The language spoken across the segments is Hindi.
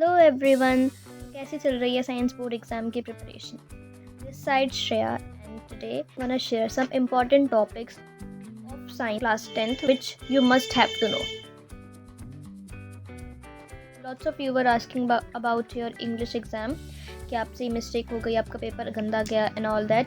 हेलो एवरीवन, कैसी चल रही है साइंस बोर्ड एग्जाम की preparation. This side Shreya and today gonna share some important topics of science class 10th which you must have to know. Lots of you were asking about your English exam कि आपसे मिस्टेक हो गई, आपका पेपर गंदा गया एंड ऑल दैट।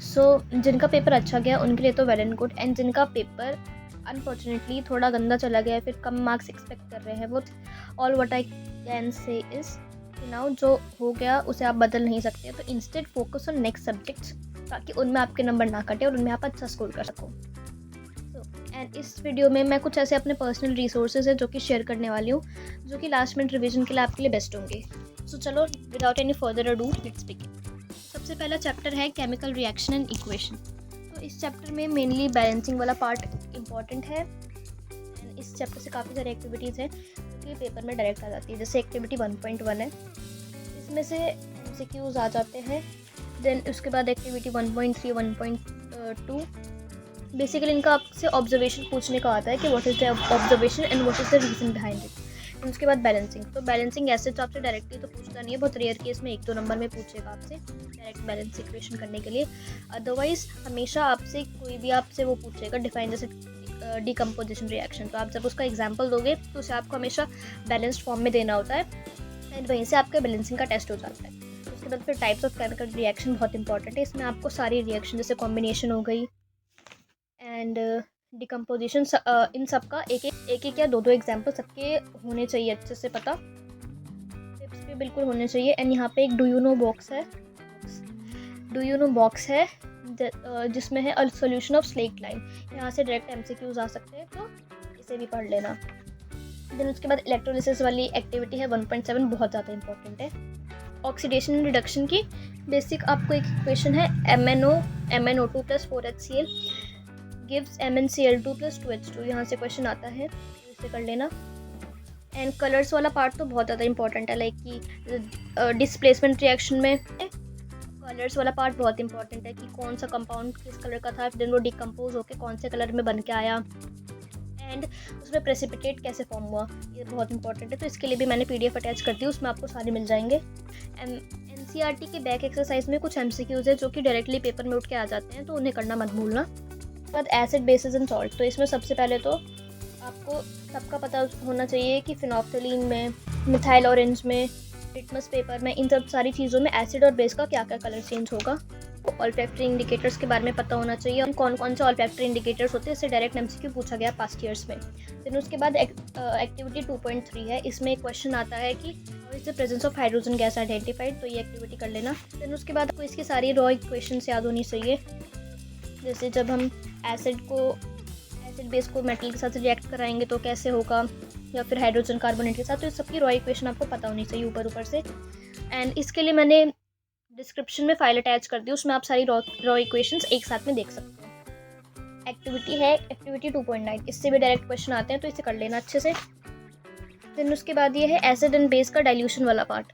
सो जिनका पेपर अच्छा गया उनके लिए तो वेल एंड गुड, एंड जिनका पेपर अनफॉर्चुनेटली थोड़ा गंदा चला गया, फिर कम मार्क्स एक्सपेक्ट कर रहे हैं, वो all what I can say is now जो हो गया उसे आप बदल नहीं सकते, तो instead focus on next subjects ताकि उनमें आपके नंबर ना कटे और उनमें आप अच्छा स्कोर कर सको। एंड इस वीडियो में मैं कुछ ऐसे अपने पर्सनल रिसोर्सेज है जो कि शेयर करने वाली हूँ, जो कि लास्ट मिनट रिवीजन के लिए आपके लिए बेस्ट होंगे। सो चलो without any further ado let's begin. सबसे पहला चैप्टर है केमिकल रिएक्शन एंड इक्वेशन। तो इस चैप्टर में मेनली बैलेंसिंग वाला पार्ट इम्पॉर्टेंट है, एंड इस चैप्टर से काफ़ी सारी एक्टिविटीज़ हैं जो कि पेपर में डायरेक्ट आ जाती है। जैसे एक्टिविटी 1.1 है, इसमें से MCQs आ जाते हैं। देन उसके बाद एक्टिविटी 1.3, 1.2 बेसिकली इनका आपसे ऑब्जर्वेशन पूछने का आता है कि what is the observation and what is the reason behind it. उसके बाद बैलेंसिंग, तो बैलेंसिंग ऐसे तो आपसे डायरेक्टली तो पूछता नहीं है, बहुत रेयर केस में 1-2 नंबर में पूछेगा आपसे डायरेक्ट बैलेंस इक्वेशन करने के लिए। अदरवाइज हमेशा आपसे कोई भी आपसे वो पूछेगा डिफाइन जैसे डिकम्पोजिशन रिएक्शन, तो आप जब उसका एग्जाम्पल दोगे तो उसे आपको हमेशा बैलेंस्ड फॉर्म में देना होता है, एंड वहीं से आपका बैलेंसिंग का टेस्ट हो जाता है। उसके बाद फिर टाइप्स ऑफ केमिकल रिएक्शन बहुत इंपॉर्टेंट है, इसमें आपको सारी रिएक्शन जैसे कॉम्बिनेशन हो गई एंड डिकम्पोजिशन, इन सब का एक या दो एग्जाम्पल सबके होने चाहिए अच्छे से पता, टिप्स भी बिल्कुल होने चाहिए। एंड यहाँ पे एक डू यू नो बॉक्स है जिसमें है सॉल्यूशन ऑफ स्लेट लाइन, यहाँ से डायरेक्ट MCQs आ सकते हैं, तो इसे भी पढ़ लेना। देन उसके बाद इलेक्ट्रोलिसिस वाली एक्टिविटी है 1.7, बहुत ज़्यादा इंपॉर्टेंट है। ऑक्सीडेशन एंड रिडक्शन की बेसिक आपको एक इक्वेशन है MnO2 + 4HCl gives MnCl2 + 2H2, यहाँ से क्वेश्चन आता है, इसे कर लेना। एंड कलर्स वाला पार्ट तो बहुत ज़्यादा इंपॉर्टेंट है, लाइक कि डिस्प्लेसमेंट रिएक्शन में कलर्स वाला पार्ट बहुत इंपॉर्टेंट है कि कौन सा कंपाउंड किस कलर का था, देन वो डिकम्पोज होकर कौन से कलर में बन के आया, एंड उसमें प्रेसिपिटेट कैसे फॉर्म हुआ, ये बहुत इंपॉर्टेंट है। तो इसके लिए भी मैंने PDF अटैच कर दी, उसमें आपको सारे मिल जाएंगे। NCERT के बैक एक्सरसाइज में कुछ MCQs है जो कि डायरेक्टली पेपर में उठ के आ जाते हैं, तो उन्हें करना मत भूलना। बाद एसिड बेसिस एंड सॉल्ट, तो इसमें सबसे पहले तो आपको सबका पता होना चाहिए कि फिनोफ्थलीन में, मिथाइल ऑरेंज में, लिटमस पेपर में, इन सब सारी चीज़ों में एसिड और बेस का क्या क्या कलर चेंज होगा। ऑल्फैक्टरी इंडिकेटर्स के बारे में पता होना चाहिए, और कौन कौन से ऑल्फैक्टरी इंडिकेटर्स होते हैं, इससे डायरेक्ट MCQ पूछा गया पास्ट ईयर्स में। फिर उसके बाद एक्टिविटी 2.3 है, इसमें एक क्वेश्चन आता है कि is the presence of hydrogen gas identified, तो ये एक्टिविटी कर लेना। फिर उसके बाद आपको इसकी सारी रॉ इक्वेशंस याद होनी चाहिए, जैसे जब हम एसिड बेस को मेटल के साथ रिएक्ट कराएंगे तो कैसे होगा, या फिर हाइड्रोजन कार्बोनेट के साथ, तो इस सबकी रॉ इक्वेशन आपको पता होनी चाहिए ऊपर से। एंड इसके लिए मैंने डिस्क्रिप्शन में फाइल अटैच कर दी, उसमें आप सारी रॉ इक्वेशंस एक साथ में देख सकते हो। एक्टिविटी है एक्टिविटी 2.9, इससे भी डायरेक्ट क्वेश्चन आते हैं, तो इसे कर लेना अच्छे से। फिर उसके बाद ये है एसिड एंड बेस का डाइल्यूशन वाला पार्ट,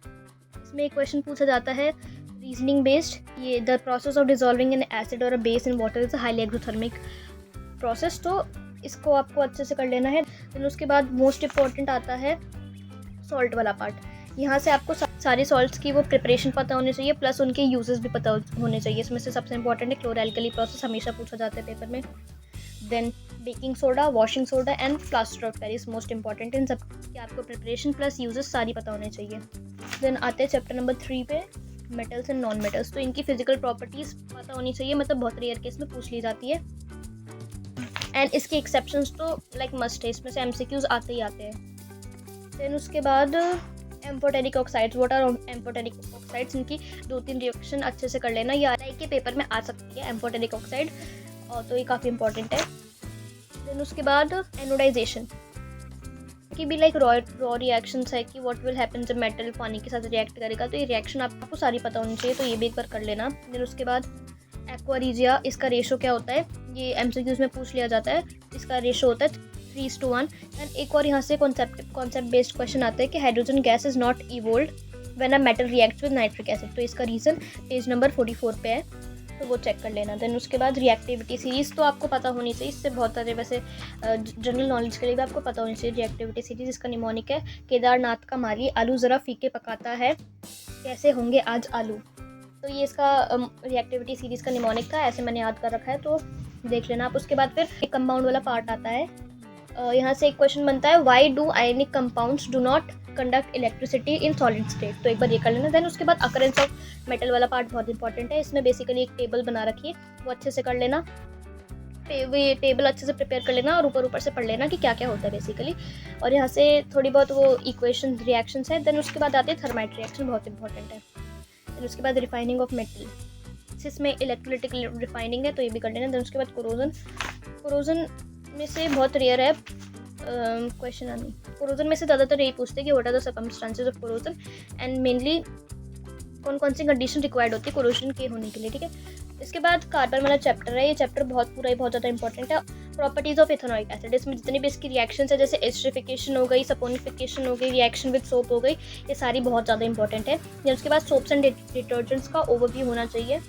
इसमें एक क्वेश्चन पूछा जाता है रीजनिंग बेस्ड, ये the process of dissolving an acid और a base in water is a highly exothermic process, तो इसको आपको अच्छे से कर लेना है। फिर उसके बाद मोस्ट इम्पॉर्टेंट आता है सॉल्ट वाला पार्ट, यहाँ से आपको सारी सॉल्ट्स की वो प्रिपरेशन पता होनी चाहिए, प्लस उनके यूजेस भी पता होने चाहिए। इसमें से सबसे इंपॉर्टेंट है क्लोरैल्कली प्रोसेस, हमेशा पूछा जाता है पेपर में। Then baking soda, washing soda and plaster of Paris most important, इन सब की आपको प्रिपरेशन प्लस यूजेस सारी पता होने चाहिए। देन आते हैं चैप्टर नंबर 3 पे, मेटल्स एंड नॉन मेटल्स, तो इनकी फिजिकल प्रॉपर्टीज़ पता होनी चाहिए, मतलब बहुत रेयर केस में पूछ ली जाती है, एंड इसके एक्सेप्शंस तो लाइक मस्ट है, इसमें से MCQs आते ही आते हैं। देन उसके बाद amphoteric oxides, what are amphoteric oxides, इनकी 2-3 रिएक्शन अच्छे से कर लेना, ये RI के पेपर में आ सकती है एम्फोटेरिक ऑक्साइड, और तो ये काफ़ी इंपॉर्टेंट है। देन उसके बाद एनोडाइजेशन की भी लाइक रॉ रिएक्शंस है कि व्हाट विल हैपन जब मेटल पानी के साथ रिएक्ट करेगा, तो ये रिएक्शन आपको सारी पता होनी चाहिए, तो ये भी एक बार कर लेना। देन उसके बाद एक्वा रिजिया, इसका रेशो क्या होता है, ये MCQs में पूछ लिया जाता है, इसका रेशो होता है 3:1। एंड एक और यहाँ से कॉन्सेप्ट बेस्ड क्वेश्चन आता है कि hydrogen gas is not evolved when a metal reacts with nitric acid, तो इसका रीज़न पेज नंबर 44 पे है। तो वो चेक कर लेना। देन उसके बाद रिएक्टिविटी सीरीज़ तो आपको पता होनी चाहिए, इससे बहुत सारे वैसे जनरल नॉलेज के लिए भी आपको पता होनी चाहिए। रिएक्टिविटी सीरीज़ इसका निमोनिक है केदारनाथ का माली आलू ज़रा फीके पकाता है, कैसे होंगे आज आलू। तो ये इसका रिएक्टिविटी सीरीज़ का निमोनिक था, ऐसे मैंने याद कर रखा है, तो देख लेना आप। उसके बाद फिर एक कंपाउंड वाला पार्ट आता है। यहाँ से एक क्वेश्चन बनता है, why do ionic compounds do not conduct electricity in solid state. तो एक बार ये कर लेना। देन उसके बाद अकरेंस ऑफ मेटल वाला पार्ट बहुत इंपॉर्टेंट है। इसमें बेसिकली एक टेबल बना रखी है, वो अच्छे से कर लेना। टेबल अच्छे से प्रिपेयर कर लेना और ऊपर से पढ़ लेना कि क्या क्या होता है बेसिकली। और यहाँ से थोड़ी बहुत वो इक्वेशन रिएक्शंस है। देन उसके बाद आते हैं थर्माइट रिएक्शन, बहुत इंपॉर्टेंट है। देन उसके बाद रिफाइनिंग ऑफ मेटल, इसमें इलेक्ट्रोलिटिक रिफाइनिंग है, तो ये भी कर लेना। देन उसके बाद कोरोजन में से बहुत रेयर है क्वेश्चन आनी। कोरोजन में से ज़्यादातर यही पूछते हैं कि what are the circumstances of corrosion and mainly कौन सी कंडीशन रिक्वायर्ड होती है कोरोजन के होने के लिए, ठीक है। इसके बाद कार्बन वाला चैप्टर है, ये चैप्टर बहुत ज़्यादा इंपॉर्टेंट है। प्रॉपर्टीज ऑफ इथेनॉइक एसिड, इसमें जितनी भी इसकी रिएक्शंस है, जैसे एस्टरिफिकेशन हो गई, सपोनिफिकेशन हो गई, रिएक्शन विद सोप हो गई, ये सारी बहुत ज़्यादा इंपॉर्टेंट है। या उसके बाद सोप्स एंड डिटर्जेंट्स का ओवरव्यू होना चाहिए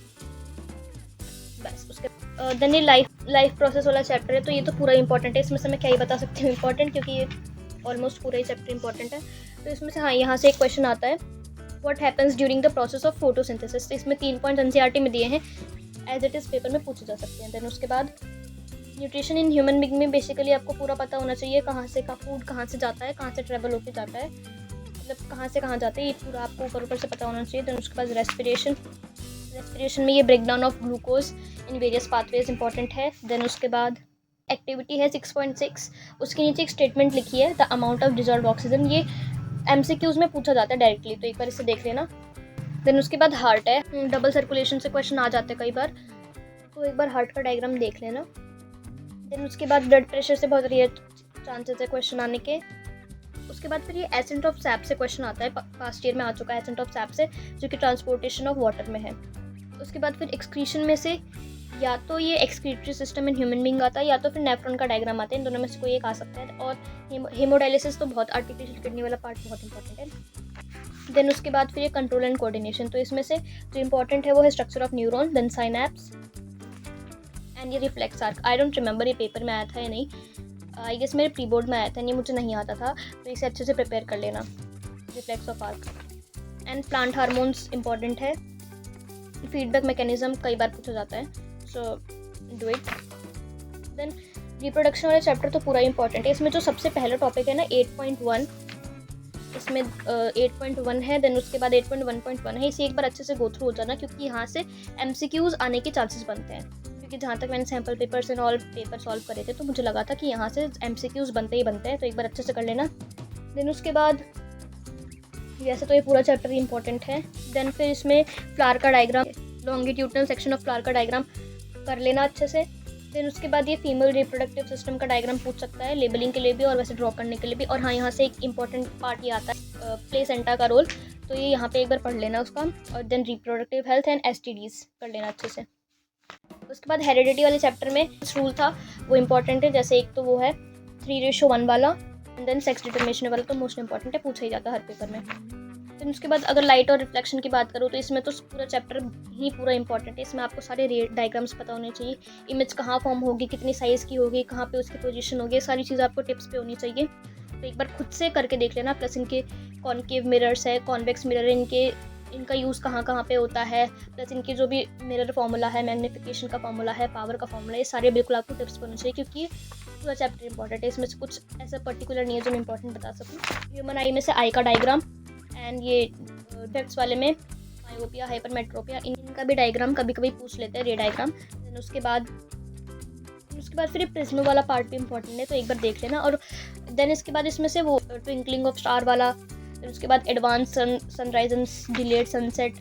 बस। उसके देन ये लाइफ प्रोसेस वाला चैप्टर है, तो ये तो पूरा इंपॉर्टेंट है, इसमें से मैं क्या ही बता सकती हूँ इंपॉर्टेंट, क्योंकि ये ऑलमोस्ट पूरा ही चैप्टर इंपॉर्टेंट है। तो इसमें से यहाँ से एक क्वेश्चन आता है, what happens during the process of photosynthesis. तो इसमें 3 पॉइंट एनसीईआरटी में दिए हैं, एज इट इज़ पेपर में पूछे जा सकते हैं। देन उसके बाद न्यूट्रिशन इन ह्यूमन बीइंग में बेसिकली आपको पूरा पता होना चाहिए, फूड कहाँ से जाता है, कहाँ से ट्रेवल होकर जाता है, मतलब कहाँ से कहाँ जाता है, ये पूरा आपको ऊपर से पता होना चाहिए। देन उसके बाद रेस्पिरेशन में ये breakdown of glucose in various pathways important है। देन उसके बाद एक्टिविटी है 6.6, उसके नीचे एक स्टेटमेंट लिखी है, the amount of dissolve oxygen, ये एमसीक्यूज में पूछा जाता है डायरेक्टली, तो एक बार इसे देख लेना। देन उसके बाद हार्ट है, डबल सर्कुलेशन से क्वेश्चन आ जाते हैं कई बार, तो एक बार हार्ट का डायग्राम देख लेना। देन उसके बाद ब्लड प्रेशर से बहुत रेयर चांसेस है क्वेश्चन आने के। उसके बाद फिर ये एसेंट ऑफ सैप से क्वेश्चन आता है, पास्ट ईयर में आ चुका है एसेंट ऑफ सैप से, जो कि ट्रांसपोर्टेशन ऑफ वाटर में है। उसके बाद फिर एक्सक्रीशन में से या तो ये excretory system in human being आता है, या तो फिर नेफ्रॉन का डायग्राम आता है, इन दोनों में से कोई एक आ सकता है। और हेमोडायलिसिस तो बहुत, आर्टिफिशियल किडनी वाला पार्ट बहुत इंपॉर्टेंट है। देन उसके बाद फिर ये कंट्रोल एंड कोऑर्डिनेशन, तो इसमें से जो इंपॉर्टेंट है वो है structure of neuron, then synapse and ये reflex arc. I don't remember ये पेपर में आया था या नहीं, आई गेस मेरे प्री बोर्ड में आया था, नहीं मुझे नहीं आता था, तो इसे अच्छे से प्रिपेयर कर लेना। Reflex of arc and plant hormones important है। फीडबैक मैकेनिज्म कई बार पूछा जाता है, so do it. Then reproduction वाला चैप्टर तो पूरा इंपॉर्टेंट है। इसमें जो सबसे पहला टॉपिक है ना 8.1, इसमें 8.1 है। देन उसके बाद 8.1.1 है, इसे एक बार अच्छे से गो थ्रू हो जाना, क्योंकि यहाँ से एमसीक्यूज आने के चांसेस बनते हैं। क्योंकि जहाँ तक मैंने sample papers and all paper solve करे थे, तो मुझे लगा था कि यहाँ से एमसीक्यूज बनते हैं, तो एक बार अच्छे से कर लेना। देन उसके बाद वैसे तो ये पूरा चैप्टर ही इंपॉर्टेंट है। देन फिर इसमें फ्लावर का diagram, longitudinal section of flower का डायग्राम कर लेना अच्छे से। देन उसके बाद ये फीमेल रिप्रोडक्टिव सिस्टम का डायग्राम पूछ सकता है, लेबलिंग के लिए भी और वैसे ड्रॉ करने के लिए भी। और हाँ, यहाँ से एक इंपॉर्टेंट पार्ट ये आता है प्लेसेंटा का रोल, तो ये यहाँ पे एक बार पढ़ लेना उसका। और then reproductive health and STDs कर लेना अच्छे से। उसके बाद हेरिडिटी वाले चैप्टर में रूल था वो इंपॉर्टेंट है, जैसे एक तो वो है 3:1 वाला, एंड देन सेक्स डिटर्मिनेशन वाला तो मोस्ट इंपॉर्टेंट है, पूछा ही जाता है हर पेपर में। फिर उसके बाद अगर लाइट और रिफ्लेक्शन की बात करूँ तो इसमें तो पूरा चैप्टर ही पूरा इंपॉर्टेंट है। इसमें आपको सारे डायग्राम्स पता होने चाहिए, इमेज कहाँ फॉर्म होगी, कितनी साइज़ की होगी, कहाँ पे उसकी पोजीशन होगी, सारी चीज़ें आपको टिप्स पे होनी चाहिए। तो एक बार खुद से करके देख लेना। प्लस इनके कॉनकेव मिरर्स है, कॉन्वेक्स मिरर, इनका यूज़ कहाँ पे होता है, प्लस इनकी जो भी मिरर फार्मूला है, मैग्निफिकेशन का फार्मूला है, पावर का फार्मूला, ये सारे बिल्कुल आपको टिप्स पे होने चाहिए, क्योंकि पूरा चैप्टर इंपॉर्टेंट है। इसमें से कुछ ऐसा पर्टिकुलर नहीं है जो मैं इंपॉर्टेंट बता सकूँ। ह्यूमन आई में से आई का डायग्राम, एंड ये इफेक्ट्स वाले में मायोपिया, हाइपरमेट्रोपिया, इनका भी डायग्राम कभी कभी पूछ लेते हैं, रे डायग्राम। देन उसके बाद फिर प्रिज्म वाला पार्ट भी इंपॉर्टेंट है, तो एक बार देख लेना। और देन इसके बाद इसमें से वो ट्विंकलिंग ऑफ स्टार वाला, फिर उसके बाद advance sunrise and delayed sunset,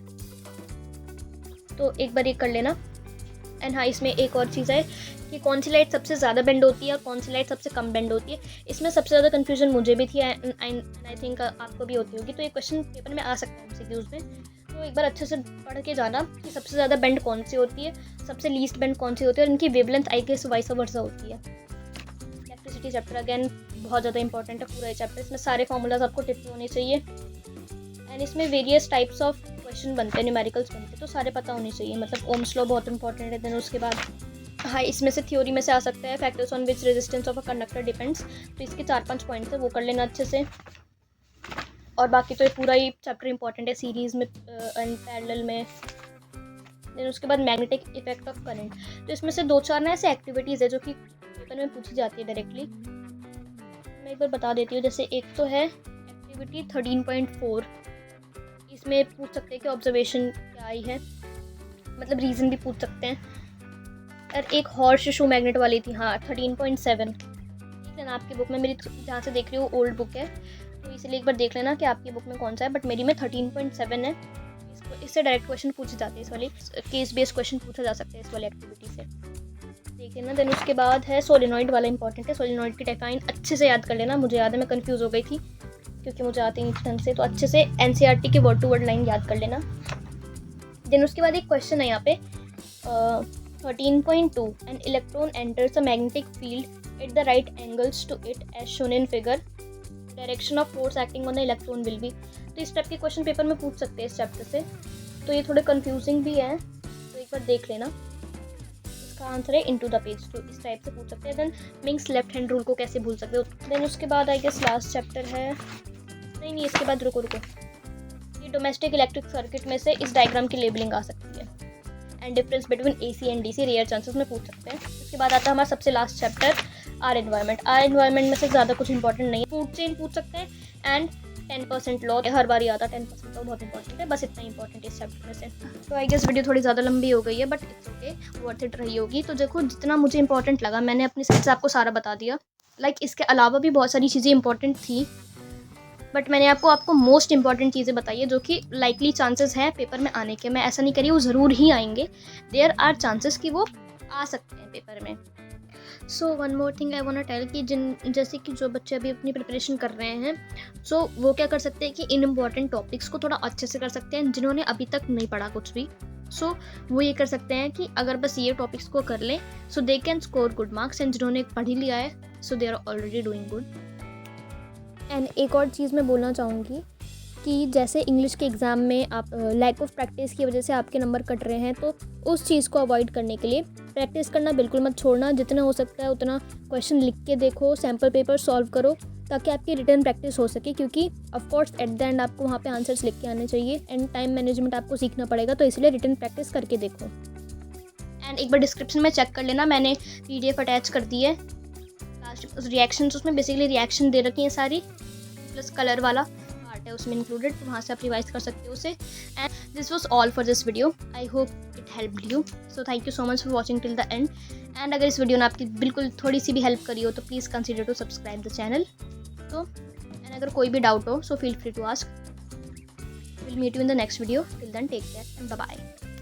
तो एक बार ये कर लेना। एंड हाँ, इसमें एक और चीज़ है कि कौन सी लाइट सबसे ज़्यादा बेंड होती है और कौन सी लाइट सबसे कम बेंड होती है। इसमें सबसे ज़्यादा कन्फ्यूजन मुझे भी थी, एंड आई थिंक आपको भी होती होगी, तो ये क्वेश्चन पेपर में आ सकता है एमसीक्यूज में। तो एक बार अच्छे से पढ़ के जाना कि सबसे ज़्यादा बेंड कौन सी होती है, सबसे लीस्ट बेंड कौन सी होती है, और इनकी wavelength I guess vice versa होती है। इलेक्ट्रिसिटी चैप्टर अगेन बहुत ज़्यादा इंपॉर्टेंट है पूरा चैप्टर, इसमें सारे फॉर्मूलाज आपको टिप होने चाहिए। एंड इसमें वेरियस टाइप्स ऑफ क्वेश्चन बनते हैं, न्यूमेरिकल्स बनते हैं, तो सारे पता होने चाहिए। मतलब ओम्स लॉ बहुत इंपॉर्टेंट है। देन उसके बाद हाँ, इसमें से थ्योरी में से आ सकता है factors on which resistance of a conductor depends. तो इसके 4-5 पॉइंट्स है, वो कर लेना अच्छे से। और बाकी तो ये पूरा ही चैप्टर इंपॉर्टेंट है सीरीज़ में एंड पैरेलल में। देन उसके बाद मैग्नेटिक इफेक्ट ऑफ करंट। तो इसमें से 2-4 ना ऐसे एक्टिविटीज़ है जो कि पेपर में पूछी जाती है डायरेक्टली। मैं एक बार बता देती हूँ। जैसे एक तो है एक्टिविटी 13.4, इसमें पूछ सकते हैं कि ऑब्जर्वेशन क्या आई है, मतलब रीज़न भी पूछ सकते हैं। और एक हॉर्स शू मैग्नेट वाली थी, हाँ 13.7। देख लेना आपकी बुक में, मेरी जहाँ से देख रही हूँ ओल्ड बुक है, तो इसलिए एक बार देख लेना कि आपकी बुक में कौन सा है। बट मेरी में 13.7 है। इससे डायरेक्ट क्वेश्चन पूछे जाते हैं, इस वाली केस बेस्ड क्वेश्चन पूछा जा सकता है इस वाली एक्टिविटी से, देख लेना। देन उसके बाद है सोलेनॉइड वाला इंपॉर्टेंट है। सोलेनॉइड की डेफाइन अच्छे से याद कर लेना। मुझे याद है, मैं कंफ्यूज हो गई थी क्योंकि मुझे आती नहीं ढंग से, तो अच्छे से एनसीईआरटी की वर्ड टू वर्ड लाइन याद कर लेना। देन उसके बाद एक क्वेश्चन है यहाँ पे 13.2, an electron enters a magnetic field at the right angles to it as shown in figure, direction of force acting on the electron will be. तो इस टाइप के क्वेश्चन पेपर में पूछ सकते हैं इस चैप्टर से, तो ये थोड़े कंफ्यूजिंग भी हैं, तो एक बार देख लेना। इसका आंसर है इनटू द पेज, तो इस टाइप से पूछ सकते हैं। देन मिंग्स लेफ्ट हैंड रूल को कैसे भूल सकते हो। देन उसके बाद आई गेस लास्ट चैप्टर है, नहीं इसके बाद रुको, ये डोमेस्टिक इलेक्ट्रिक सर्किट में से इस डायग्राम की लेबलिंग आ सकती है। And difference between AC and DC rare chances में पूछ सकते हैं। उसके बाद आता है हमारा सबसे last chapter our environment. Our environment में से ज़्यादा कुछ इंपॉर्टेंट नहीं है, फूड चेन पूछ सकते हैं एंड 10% लॉ, हर बार ही आता है 10% लॉ, बहुत इंपॉर्टेंट है। बस इतना इंपॉर्टेंट है इस चैप्टर में से। तो आई गेस वीडियो थोड़ी ज़्यादा लंबी हो गई है, but it's okay, worth it रही होगी। तो देखो जितना मुझे इंपॉर्टेंट लगा मैंने अपनी साइड से आपको सारा बता दिया। लाइक इसके अलावा भी बहुत सारी चीज़ें इंपॉर्टेंट थी, बट मैंने आपको मोस्ट इंपॉर्टेंट चीज़ें बताई है जो कि लाइकली चांसेस हैं पेपर में आने के। मैं ऐसा नहीं करी वो ज़रूर ही आएंगे, देयर आर चांसेस कि वो आ सकते हैं पेपर में। So one more thing I want to tell कि जैसे कि जो बच्चे अभी अपनी प्रिपरेशन कर रहे हैं, सो वो क्या कर सकते हैं कि इन इम्पॉर्टेंट टॉपिक्स को थोड़ा अच्छे से कर सकते हैं। जिन्होंने अभी तक नहीं पढ़ा कुछ भी, सो वो ये कर सकते हैं कि अगर बस ये टॉपिक्स को कर लें, so they can score good marks. And जिन्होंने पढ़ ही लिया है, so they are already doing good. And एक और चीज़ मैं बोलना चाहूँगी कि जैसे इंग्लिश के एग्ज़ाम में आप लैक ऑफ प्रैक्टिस की वजह से आपके नंबर कट रहे हैं, तो उस चीज़ को अवॉइड करने के लिए प्रैक्टिस करना बिल्कुल मत छोड़ना। जितना हो सकता है उतना क्वेश्चन लिख के देखो, सैम्पल पेपर सॉल्व करो, ताकि आपकी रिटर्न प्रैक्टिस हो सके। क्योंकि ऑफकोर्स एट द एंड आपको वहाँ पे आंसर्स लिख के आने चाहिए एंड टाइम मैनेजमेंट आपको सीखना पड़ेगा, तो इसलिए रिटर्न प्रैक्टिस करके देखो। एंड एक बार डिस्क्रिप्शन में चेक कर लेना, मैंने PDF अटैच कर दी है। लास्ट रिएक्शन, उसमें बेसिकली रिएक्शन दे रखी है सारी, प्लस कलर वाला पार्ट है उसमें इंक्लूडेड, तो वहाँ से आप रिवाइज कर सकते हो उसे। And this was all for this video. I hope it helped you. So thank you so much for watching till the end. And अगर इस वीडियो ने आपकी बिल्कुल थोड़ी सी भी हेल्प करी हो, तो please consider to subscribe the channel. तो एंड अगर कोई भी डाउट हो, so feel free to ask. Will meet you in the next video. Till then take care and bye bye.